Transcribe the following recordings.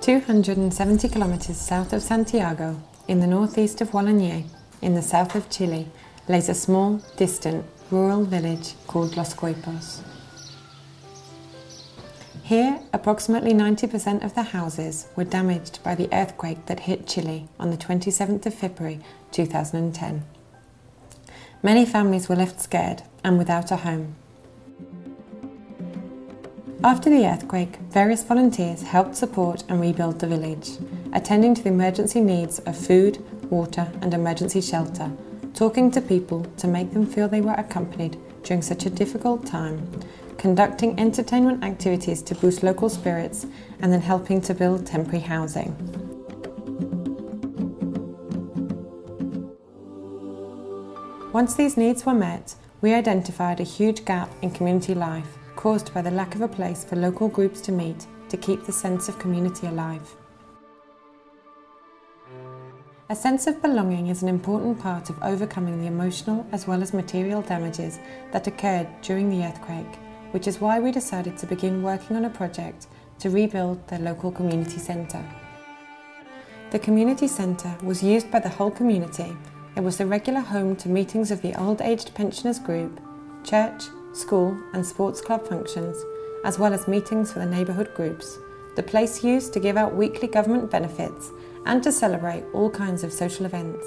270 kilometers south of Santiago, in the northeast of Wallonia, in the south of Chile, lays a small, distant, rural village called Los Coipos. Here, approximately 90% of the houses were damaged by the earthquake that hit Chile on the 27th of February 2010. Many families were left scared and without a home. After the earthquake, various volunteers helped support and rebuild the village, attending to the emergency needs of food, water and emergency shelter, talking to people to make them feel they were accompanied during such a difficult time, conducting entertainment activities to boost local spirits, and then helping to build temporary housing. Once these needs were met, we identified a huge gap in community life caused by the lack of a place for local groups to meet to keep the sense of community alive. A sense of belonging is an important part of overcoming the emotional as well as material damages that occurred during the earthquake, which is why we decided to begin working on a project to rebuild the local community centre. The community centre was used by the whole community. It was the regular home to meetings of the old-aged pensioners group, church, school and sports club functions, as well as meetings for the neighbourhood groups, the place used to give out weekly government benefits and to celebrate all kinds of social events.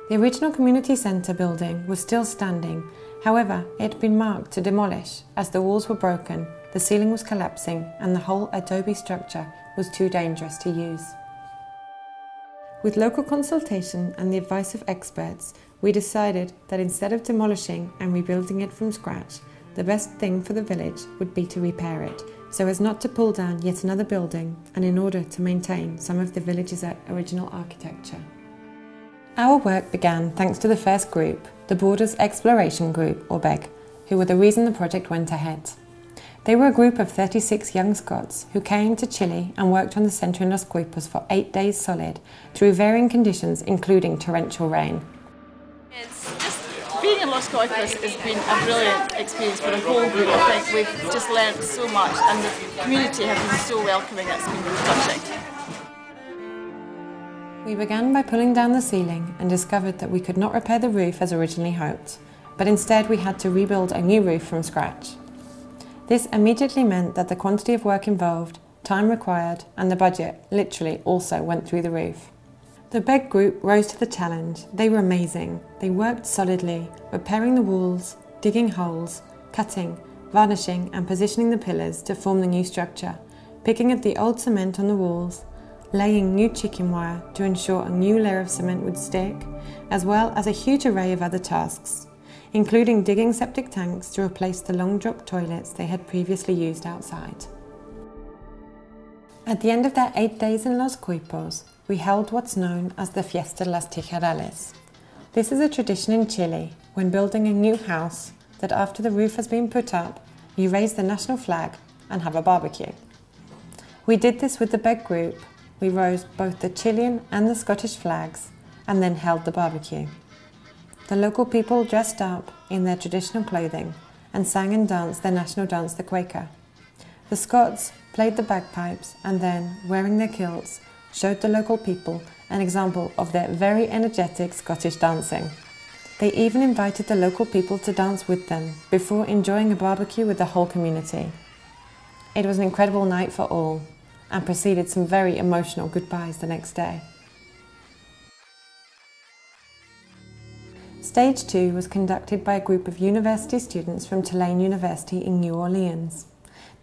The original community centre building was still standing, however it had been marked to demolish as the walls were broken, the ceiling was collapsing and the whole adobe structure was too dangerous to use. With local consultation and the advice of experts, we decided that instead of demolishing and rebuilding it from scratch, the best thing for the village would be to repair it, so as not to pull down yet another building and in order to maintain some of the village's original architecture. Our work began thanks to the first group, the Borders Exploration Group, or BEG, who were the reason the project went ahead. They were a group of 36 young Scots who came to Chile and worked on the centre in Los Coipos for 8 days solid, through varying conditions including torrential rain. Being in Los Coipos has been a brilliant experience for the whole group. I think we've just learned so much and the community have been so welcoming. It's been touching. We began by pulling down the ceiling and discovered that we could not repair the roof as originally hoped, but instead we had to rebuild a new roof from scratch. This immediately meant that the quantity of work involved, time required and the budget literally also went through the roof. The BEG group rose to the challenge. They were amazing. They worked solidly, repairing the walls, digging holes, cutting, varnishing and positioning the pillars to form the new structure, picking up the old cement on the walls, laying new chicken wire to ensure a new layer of cement would stick, as well as a huge array of other tasks, including digging septic tanks to replace the long drop toilets they had previously used outside. At the end of their 8 days in Los Coipos, we held what's known as the Fiesta de las Tijerales. This is a tradition in Chile when building a new house that after the roof has been put up, you raise the national flag and have a barbecue. We did this with the BEG group. We rose both the Chilean and the Scottish flags and then held the barbecue. The local people dressed up in their traditional clothing and sang and danced their national dance, the Quaker. The Scots played the bagpipes and then, wearing their kilts, showed the local people an example of their very energetic Scottish dancing. They even invited the local people to dance with them before enjoying a barbecue with the whole community. It was an incredible night for all and preceded some very emotional goodbyes the next day. Stage 2 was conducted by a group of university students from Tulane University in New Orleans.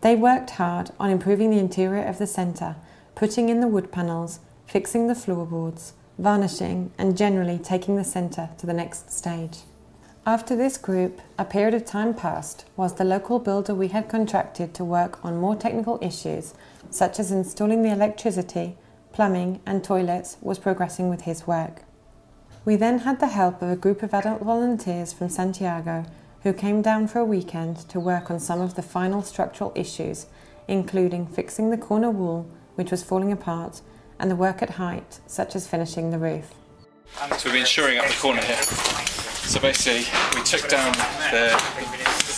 They worked hard on improving the interior of the centre, putting in the wood panels, fixing the floorboards, varnishing and generally taking the centre to the next stage. After this group, a period of time passed whilst the local builder we had contracted to work on more technical issues such as installing the electricity, plumbing and toilets was progressing with his work. We then had the help of a group of adult volunteers from Santiago who came down for a weekend to work on some of the final structural issues, including fixing the corner wall, which was falling apart, and the work at height, such as finishing the roof. So we've been shoring up the corner here. So basically, we took down the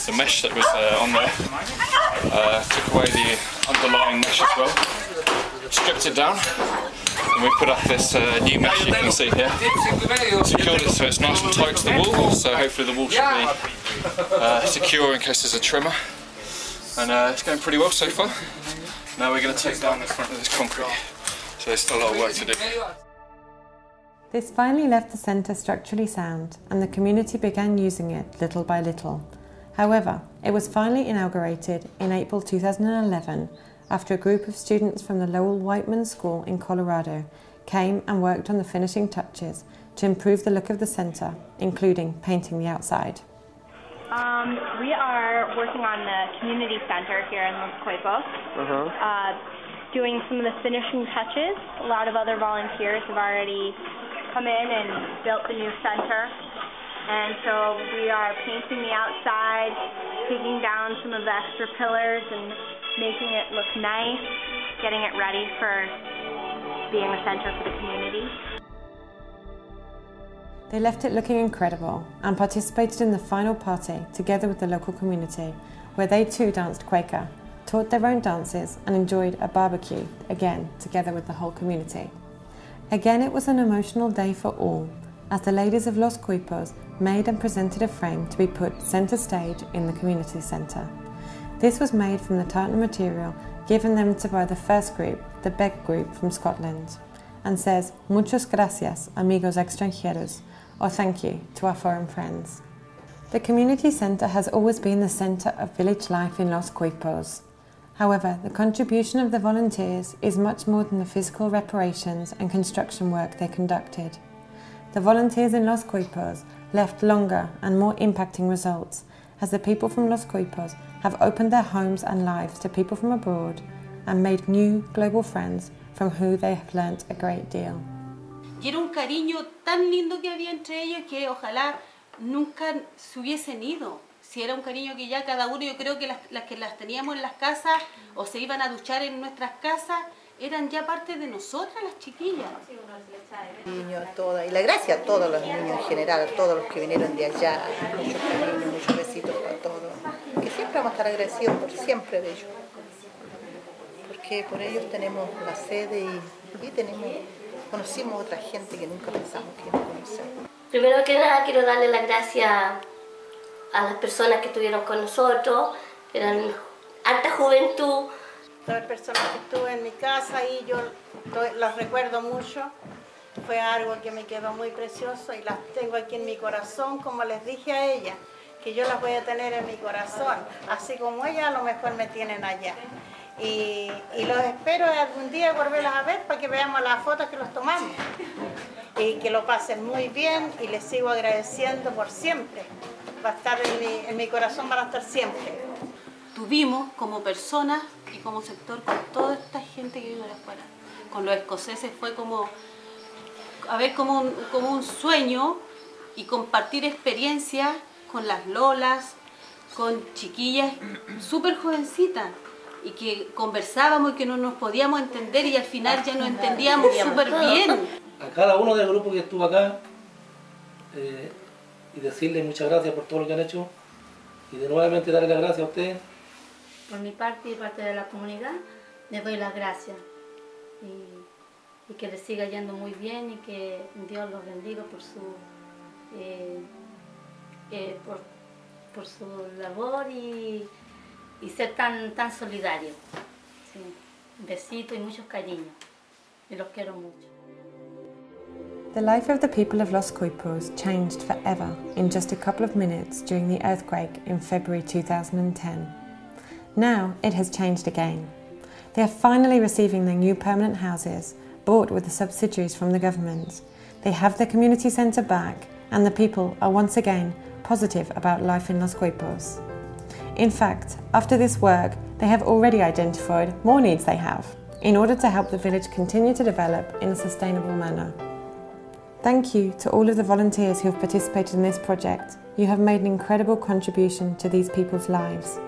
with the mesh that was on there. Took away the underlying mesh as well, stripped it down, and we put up this new mesh you can see here. Secured it so it's nice and tight to the wall, so hopefully the wall should be secure in case there's a tremor. And it's going pretty well so far. Now we're going to take down the front of this concrete, so there's still a lot of work to do. This finally left the centre structurally sound, and the community began using it little by little. However, it was finally inaugurated in April 2011 after a group of students from the Lowell Whiteman School in Colorado came and worked on the finishing touches to improve the look of the centre, including painting the outside. We are working on the community center here in Los Coipos, doing some of the finishing touches. A lot of other volunteers have already come in and built the new center, and so we are painting the outside, taking down some of the extra pillars and making it look nice, getting it ready for being a center for the community. They left it looking incredible and participated in the final party together with the local community, where they too danced Quaker, taught their own dances and enjoyed a barbecue, again together with the whole community. Again, it was an emotional day for all, as the ladies of Los Coipos made and presented a frame to be put centre stage in the community centre. This was made from the tartan material given them to by the first group, the Beck group from Scotland, and says, "Muchas gracias, amigos extranjeros," or thank you to our foreign friends. The community centre has always been the centre of village life in Los Coipos. However, the contribution of the volunteers is much more than the physical reparations and construction work they conducted. The volunteers in Los Coipos left longer and more impacting results, as the people from Los Coipos have opened their homes and lives to people from abroad and made new global friends from who they have learnt a great deal. Y era un cariño tan lindo que había entre ellos que ojalá nunca se hubiesen ido. Si era un cariño que ya cada uno, yo creo que las que las teníamos en las casas o se iban a duchar en nuestras casas, eran ya parte de nosotras, las chiquillas. Y la gracia a todos los niños en general, a todos los que vinieron de allá, muchos cariños, muchos besitos para todos. Que siempre vamos a estar agradecidos por siempre de ellos. Porque por ellos tenemos la sede y conocimos a otra gente que nunca pensamos que íbamos a conocer. Primero que nada quiero darle las gracias a las personas que estuvieron con nosotros, eran alta juventud. Todas las personas que estuve en mi casa y yo las recuerdo mucho. Fue algo que me quedó muy precioso y las tengo aquí en mi corazón, como les dije a ellas, que yo las voy a tener en mi corazón, así como ellas a lo mejor me tienen allá. Y los espero algún día volverlas a ver para que veamos las fotos que los tomamos. Y que lo pasen muy bien y les sigo agradeciendo por siempre. Va a estar en mi corazón, van a estar siempre. Tuvimos como personas y como sector con toda esta gente que vino de afuera. Con los escoceses fue como un sueño y compartir experiencias con las lolas, con chiquillas súper jovencitas y que conversábamos y que no nos podíamos entender y al final ya nos entendíamos súper bien. A cada uno del grupo que estuvo acá y decirles muchas gracias por todo lo que han hecho y de nuevamente darle las gracias a ustedes. Por mi parte y parte de la comunidad, les doy las gracias y que les siga yendo muy bien y que Dios los bendiga por su labor y ser tan solidarios. Sí. Besitos y muchos cariños. Y los quiero mucho. The life of the people of Los Coipos changed forever in just a couple of minutes during the earthquake in February 2010. Now it has changed again. They are finally receiving their new permanent houses, bought with the subsidies from the government. They have their community centre back, and the people are once again positive about life in Los Coipos. In fact, after this work, they have already identified more needs they have, in order to help the village continue to develop in a sustainable manner. Thank you to all of the volunteers who have participated in this project. You have made an incredible contribution to these people's lives.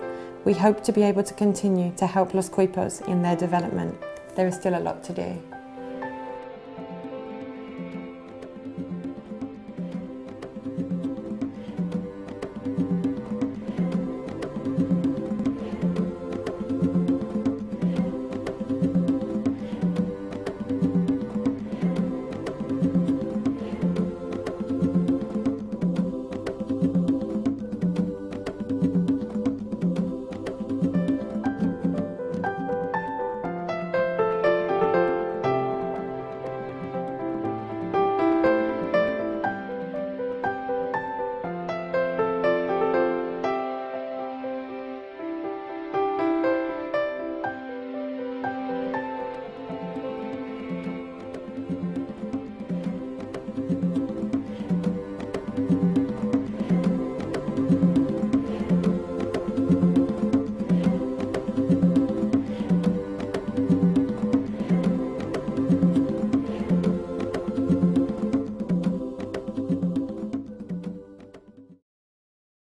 We hope to be able to continue to help Los Coipos in their development. There is still a lot to do.